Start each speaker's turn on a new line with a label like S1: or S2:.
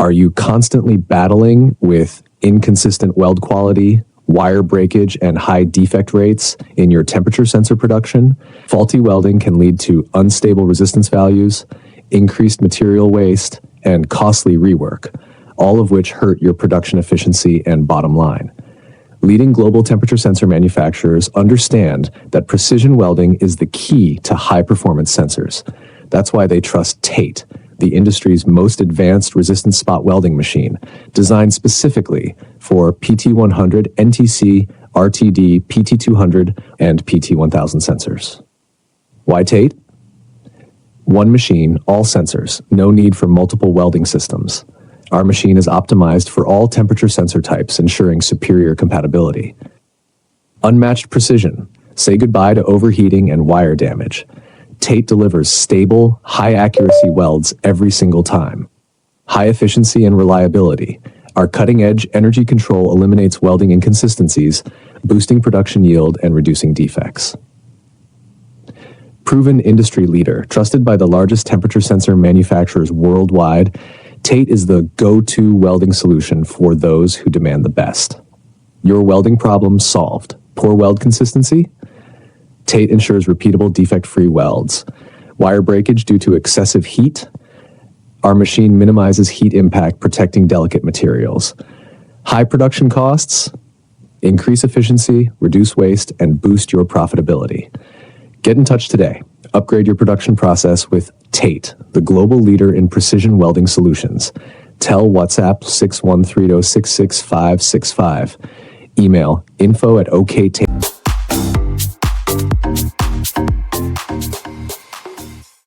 S1: Are you constantly battling with inconsistent weld quality, wire breakage, and high defect rates in your temperature sensor production? Faulty welding can lead to unstable resistance values, increased material waste, and costly rework, all of which hurt your production efficiency and bottom line. Leading global temperature sensor manufacturers understand that precision welding is the key to high-performance sensors. That's why they trust TATE, the industry's most advanced resistance spot welding machine, designed specifically for PT100 NTC RTD PT200 and PT1000 sensors. Why TATE? One machine, all sensors, no need for multiple welding systems. Our machine is optimized for all temperature sensor types, ensuring superior compatibility. Unmatched precision. Say goodbye to overheating and wire damage. TATE delivers stable, high-accuracy welds every single time. High efficiency and reliability. Our cutting-edge energy control eliminates welding inconsistencies, boosting production yield and reducing defects. Proven industry leader, trusted by the largest temperature sensor manufacturers worldwide, TATE is the go-to welding solution for those who demand the best. Your welding problem solved. Poor weld consistency? TATE ensures repeatable defect-free welds. Wire breakage due to excessive heat? Our machine minimizes heat impact, protecting delicate materials. High production costs? Increase efficiency, reduce waste, and boost your profitability. Get in touch today. Upgrade your production process with TATE, the global leader in precision welding solutions. Tell WhatsApp 613066565. Email info@oktate.